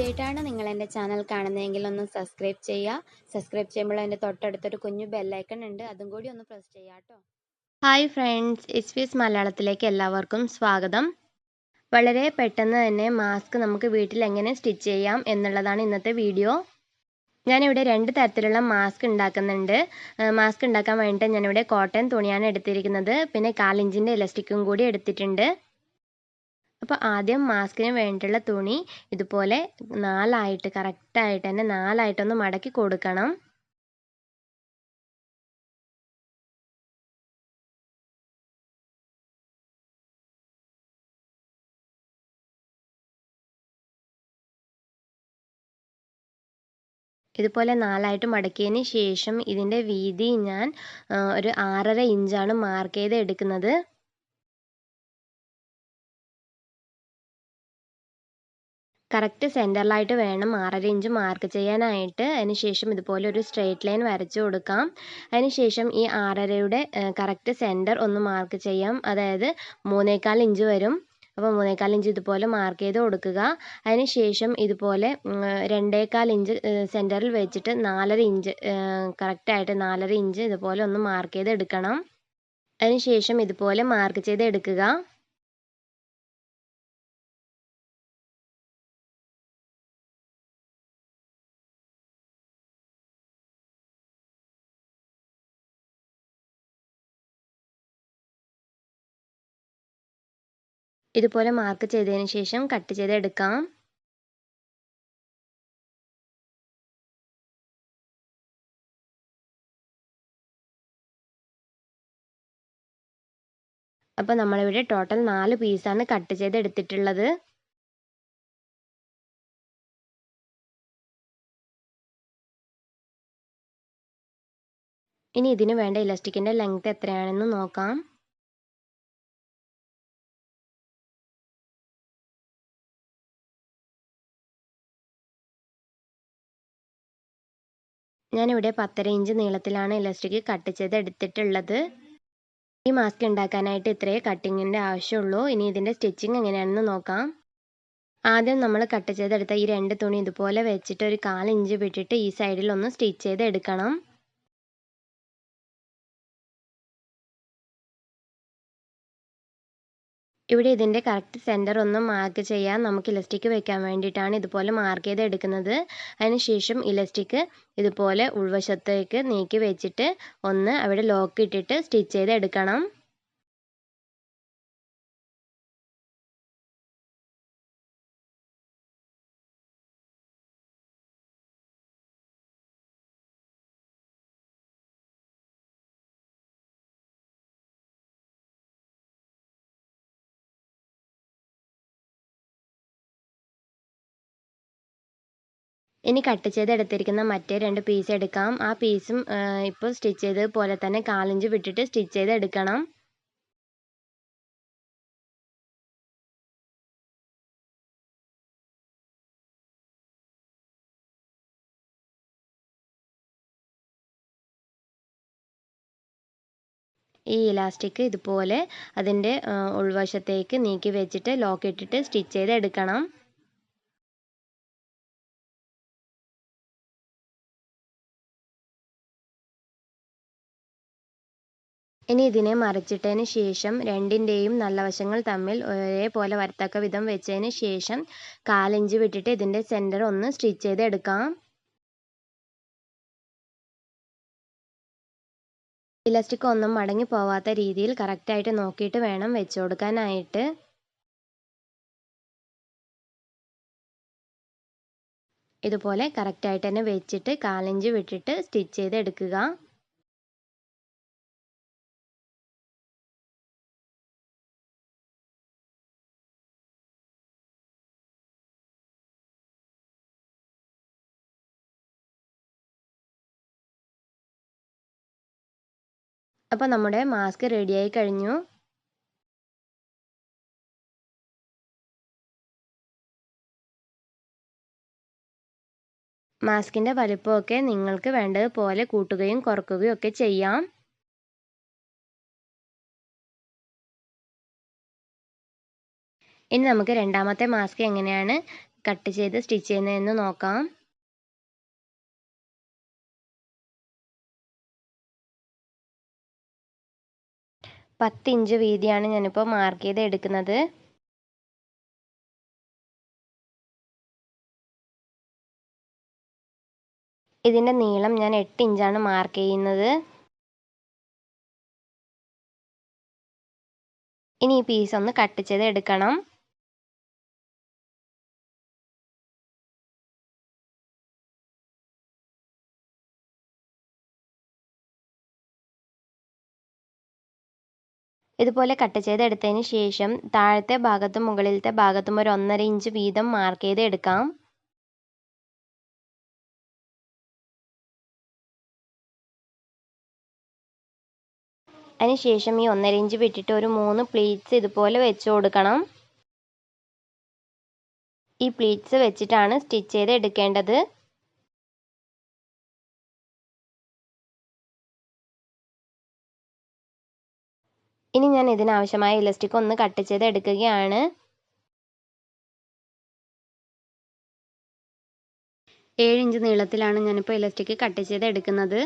ആദ്യമായിട്ടാണ് നിങ്ങൾ എൻ്റെ ചാനൽ കാണുന്നതെങ്കിൽ ഒന്ന് സബ്സ്ക്രൈബ് ചെയ്യുക. സബ്സ്ക്രൈബ് ചെയ്യുമ്പോൾ അതിൻ്റെ തൊട്ടടുത്തൊരു കുഞ്ഞു ബെല്ലൈക്കൺ ഉണ്ട്, അതും കൂടി ഒന്ന് പ്രസ് ചെയ്യുക കേട്ടോ. ഹായ് ഫ്രണ്ട്സ്, എസ്ബിഎസ് മലയാളത്തിലേക്ക് എല്ലാവർക്കും സ്വാഗതം. വളരെ പെട്ടെന്ന് തന്നെ മാസ്ക് നമുക്ക് വീട്ടിൽ എങ്ങനെ സ്റ്റിച്ച് ചെയ്യാം എന്നുള്ളതാണ് ഇന്നത്തെ വീഡിയോ. ഞാനിവിടെ 2 തരത്തിലുള്ള മാസ്ക് ഉണ്ടാക്കുന്നുണ്ട്. മാസ്ക് ഉണ്ടാക്കാൻ വേണ്ടിയിട്ട് ഞാനിവിടെ കോട്ടൺ തുണിയാണ് എടുത്തിരിക്കുന്നത്. പിന്നെ 1/4 ഇഞ്ചിൻ്റെ ഇലാസ്റ്റിക്കും കൂടി എടുത്തിട്ടുണ്ട്. അപ്പോൾ ആദ്യം മാസ്കിന് വേണ്ടിയുള്ള തുണി ഇതുപോലെ 4ആയിട്ട് കറക്റ്റായിട്ട് തന്നെ 4ആയിട്ടൊന്ന് മടക്കി കൊടുക്കണം. ഇതുപോലെ 4ആയിട്ട് മടക്കിയതിന് ശേഷം ഇതിൻ്റെ വീതി ഞാൻ ഒരു 6.5 ഇഞ്ചാണ് മാർക്ക് ചെയ്ത് എടുക്കുന്നത്. കറക്റ്റ് സെൻറ്ററിലായിട്ട് വേണം 6.5 ഇഞ്ച് മാർക്ക് ചെയ്യാനായിട്ട്. അതിനുശേഷം ഇതുപോലെ ഒരു സ്ട്രെയിറ്റ് ലൈൻ വരച്ചു കൊടുക്കാം. അതിനുശേഷം ഈ 6.5യുടെ കറക്റ്റ് സെൻറ്റർ ഒന്ന് മാർക്ക് ചെയ്യാം. അതായത് 3.25 ഇഞ്ച് വരും. അപ്പോൾ 3.25 ഇഞ്ച് ഇതുപോലെ മാർക്ക് ചെയ്ത് കൊടുക്കുക. അതിനുശേഷം ഇതുപോലെ 2.25 ഇഞ്ച് സെൻറ്ററിൽ വെച്ചിട്ട് 4.5 ഇഞ്ച് കറക്റ്റായിട്ട് 4.5 ഇഞ്ച് ഇതുപോലെ ഒന്ന് മാർക്ക് ചെയ്ത് എടുക്കണം. അതിനുശേഷം ഇതുപോലെ മാർക്ക് ചെയ്ത് എടുക്കുക. ഇതുപോലെ മാർക്ക് ചെയ്തതിന് ശേഷം കട്ട് ചെയ്തെടുക്കാം. അപ്പോൾ നമ്മളിവിടെ ടോട്ടൽ 4 പീസാണ് കട്ട് ചെയ്തെടുത്തിട്ടുള്ളത്. ഇനി ഇതിന് വേണ്ട ഇലാസ്റ്റിക്കിൻ്റെ ലെങ്ത് എത്രയാണെന്ന് നോക്കാം. ഞാനിവിടെ 10.5 ഇഞ്ച് നീളത്തിലാണ് ഇലാസ്റ്റിക് കട്ട് ചെയ്ത് എടുത്തിട്ടുള്ളത്. ഈ മാസ്ക് ഉണ്ടാക്കാനായിട്ട് ഇത്രയേ കട്ടിങ്ങിൻ്റെ ആവശ്യമുള്ളൂ. ഇനി ഇതിൻ്റെ സ്റ്റിച്ചിങ് എങ്ങനെയാണെന്ന് നോക്കാം. ആദ്യം നമ്മൾ കട്ട് ചെയ്തെടുത്ത ഈ 2 തുണി ഇതുപോലെ വെച്ചിട്ട് ഒരു 1/4 ഇഞ്ച് വിട്ടിട്ട് ഈ സൈഡിൽ ഒന്ന് സ്റ്റിച്ച് ചെയ്ത് എടുക്കണം. ഇവിടെ ഇതിൻ്റെ കറക്റ്റ് സെൻറ്റർ ഒന്ന് മാർക്ക് ചെയ്യാൻ നമുക്ക് ഇലാസ്റ്റിക് വെക്കാൻ വേണ്ടിയിട്ടാണ് ഇതുപോലെ മാർക്ക് ചെയ്ത് എടുക്കുന്നത്. അതിനുശേഷം ഇലാസ്റ്റിക് ഇതുപോലെ ഉൾവശത്തേക്ക് നീക്കി വെച്ചിട്ട് ഒന്ന് അവിടെ ലോക്ക് ഇട്ടിട്ട് സ്റ്റിച്ച് ചെയ്ത് എടുക്കണം. ഇനി കട്ട് ചെയ്തെടുത്തിരിക്കുന്ന മറ്റേ 2 പീസ് എടുക്കാം. ആ പീസും ഇപ്പോൾ സ്റ്റിച്ച് ചെയ്തതുപോലെ തന്നെ 1/4 ഇഞ്ച് വിട്ടിട്ട് സ്റ്റിച്ച് ചെയ്തെടുക്കണം. ഈ ഇലാസ്റ്റിക് ഇതുപോലെ അതിൻ്റെ ഉൾവശത്തേക്ക് നീക്കി വെച്ചിട്ട് ലോക്ക് ഇട്ടിട്ട് സ്റ്റിച്ച് ചെയ്തെടുക്കണം. ഇനി ഇതിനെ മറിച്ചിട്ടതിന് ശേഷം രണ്ടിൻ്റെയും നല്ല വശങ്ങൾ തമ്മിൽ ഒരേപോലെ വരത്തക്ക വിധം വെച്ചതിന് ശേഷം 1/4 ഇഞ്ച് വിട്ടിട്ട് ഇതിൻ്റെ സെൻറ്റർ ഒന്ന് സ്റ്റിച്ച് ചെയ്തെടുക്കാം. ഇലാസ്റ്റിക് ഒന്നും മടങ്ങി പോവാത്ത രീതിയിൽ കറക്റ്റായിട്ട് നോക്കിയിട്ട് വേണം വെച്ച് കൊടുക്കാനായിട്ട്. ഇതുപോലെ കറക്റ്റായിട്ട് തന്നെ വെച്ചിട്ട് 1/4 ഇഞ്ച് വിട്ടിട്ട് സ്റ്റിച്ച് ചെയ്തെടുക്കുക. അപ്പോൾ നമ്മുടെ മാസ്ക് റെഡിയായി കഴിഞ്ഞു. മാസ്കിൻ്റെ വലിപ്പമൊക്കെ നിങ്ങൾക്ക് വേണ്ടതുപോലെ കൂട്ടുകയും കുറയ്ക്കുകയും ഒക്കെ ചെയ്യാം. ഇനി നമുക്ക് രണ്ടാമത്തെ മാസ്ക് എങ്ങനെയാണ് കട്ട് ചെയ്ത് സ്റ്റിച്ച് ചെയ്യുന്നതെന്ന് നോക്കാം. പത്ത് ഇഞ്ച് വീതിയാണ് ഞാനിപ്പോൾ മാർക്ക് ചെയ്ത് എടുക്കുന്നത്. ഇതിൻ്റെ നീളം ഞാൻ 8 ഇഞ്ചാണ് മാർക്ക് ചെയ്യുന്നത്. ഇനി ഈ പീസ് ഒന്ന് കട്ട് ചെയ്ത് എടുക്കണം. ഇതുപോലെ കട്ട് ചെയ്തെടുത്തതിന് ശേഷം താഴത്തെ ഭാഗത്തും മുകളിലത്തെ ഭാഗത്തും ഒരു 1.5 ഇഞ്ച് വീതം മാർക്ക് ചെയ്ത് എടുക്കാം. അതിനുശേഷം ഈ 1.5 ഇഞ്ച് വിട്ടിട്ട് ഒരു 3 പ്ലീറ്റ്സ് ഇതുപോലെ വെച്ച് കൊടുക്കണം. ഈ പ്ലീറ്റ്സ് വെച്ചിട്ടാണ് സ്റ്റിച്ച് ചെയ്ത് എടുക്കേണ്ടത്. ഇനി ഞാൻ ഇതിനാവശ്യമായ ഇലാസ്റ്റിക് ഒന്ന് കട്ട് ചെയ്ത് എടുക്കുകയാണ്. 7 ഇഞ്ച് നീളത്തിലാണ് ഞാനിപ്പോൾ ഇലാസ്റ്റിക് കട്ട് ചെയ്ത് എടുക്കുന്നത്.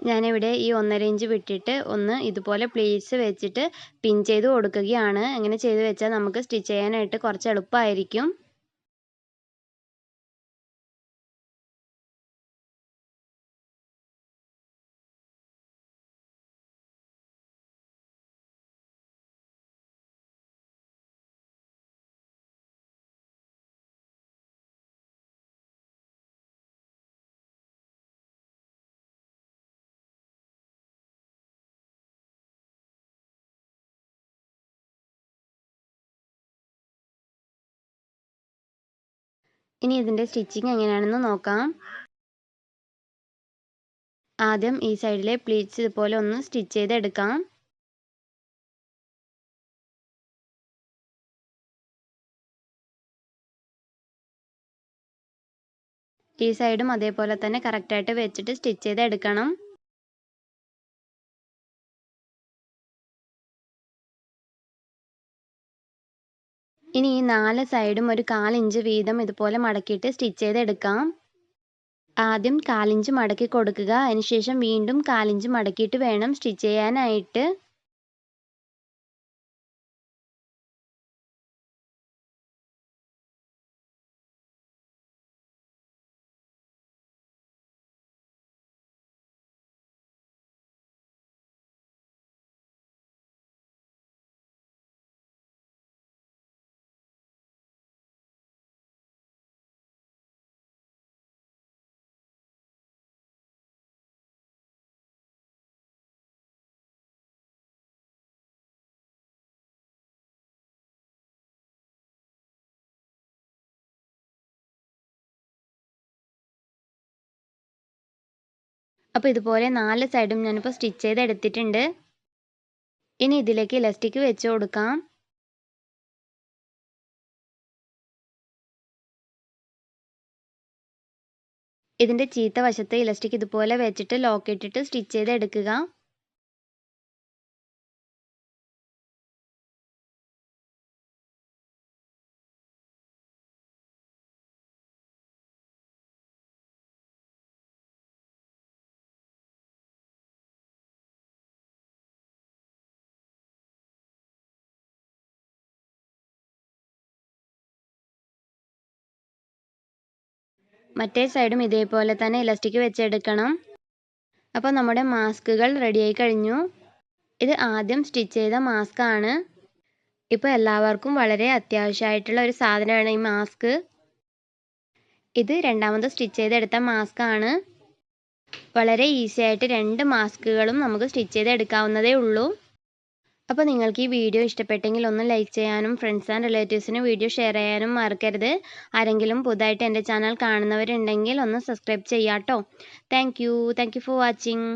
ഞാനിവിടെ ഈ 1.5 ഇഞ്ച് വിട്ടിട്ട് ഒന്ന് ഇതുപോലെ പ്ലീറ്റ്സ് വെച്ചിട്ട് പിൻ ചെയ്ത് കൊടുക്കുകയാണ്. അങ്ങനെ ചെയ്ത് വെച്ചാൽ നമുക്ക് സ്റ്റിച്ച് ചെയ്യാനായിട്ട് കുറച്ച് എളുപ്പമായിരിക്കും. ഇനി ഇതിൻ്റെ സ്റ്റിച്ചിങ് എങ്ങനെയാണെന്ന് നോക്കാം. ആദ്യം ഈ സൈഡിലെ പ്ലീറ്റ്സ് ഇതുപോലെ ഒന്ന് സ്റ്റിച്ച് ചെയ്തെടുക്കാം. ഈ സൈഡും അതേപോലെ തന്നെ കറക്റ്റായിട്ട് വെച്ചിട്ട് സ്റ്റിച്ച് ചെയ്തെടുക്കണം. ഇനി ഈ 4 സൈഡും ഒരു 1/4 ഇഞ്ച് വീതം ഇതുപോലെ മടക്കിയിട്ട് സ്റ്റിച്ച് ചെയ്തെടുക്കാം. ആദ്യം 1/4 ഇഞ്ച് മടക്കി കൊടുക്കുക. അതിനുശേഷം വീണ്ടും 1/4 ഇഞ്ച് മടക്കിയിട്ട് വേണം സ്റ്റിച്ച് ചെയ്യാനായിട്ട്. അപ്പോൾ ഇതുപോലെ 4 സൈഡും ഞാനിപ്പോൾ സ്റ്റിച്ച് ചെയ്ത് എടുത്തിട്ടുണ്ട്. ഇനി ഇതിലേക്ക് ഇലാസ്റ്റിക് വെച്ച് കൊടുക്കാം. ഇതിൻ്റെ ചീത്ത വശത്ത് ഇലാസ്റ്റിക് ഇതുപോലെ വെച്ചിട്ട് ലോക്ക് ഇട്ടിട്ട് സ്റ്റിച്ച് ചെയ്ത് എടുക്കുക. മറ്റേ സൈഡും ഇതേപോലെ തന്നെ ഇലാസ്റ്റിക് വെച്ചെടുക്കണം. അപ്പോൾ നമ്മുടെ മാസ്കുകൾ റെഡിയായി കഴിഞ്ഞു. ഇത് ആദ്യം സ്റ്റിച്ച് ചെയ്ത മാസ്ക് ആണ്. ഇപ്പോൾ എല്ലാവർക്കും വളരെ അത്യാവശ്യമായിട്ടുള്ള ഒരു സാധനമാണ് ഈ മാസ്ക്. ഇത് രണ്ടാമത് സ്റ്റിച്ച് ചെയ്തെടുത്ത മാസ്ക് ആണ്. വളരെ ഈസി ആയിട്ട് 2 മാസ്കുകളും നമുക്ക് സ്റ്റിച്ച് ചെയ്തെടുക്കാവുന്നതേ ഉള്ളൂ. അപ്പോൾ നിങ്ങൾക്ക് ഈ വീഡിയോ ഇഷ്ടപ്പെട്ടെങ്കിൽ ഒന്ന് ലൈക്ക് ചെയ്യാനും ഫ്രണ്ട്സ് ആൻഡ് റിലേറ്റീവ്സിന് വീഡിയോ ഷെയർ ചെയ്യാനും മറക്കരുത്. ആരെങ്കിലും പുതുതായിട്ട് എൻ്റെ ചാനൽ കാണുന്നവരുണ്ടെങ്കിൽ ഒന്ന് സബ്സ്ക്രൈബ് ചെയ്യാട്ടോ. Thank you for watching.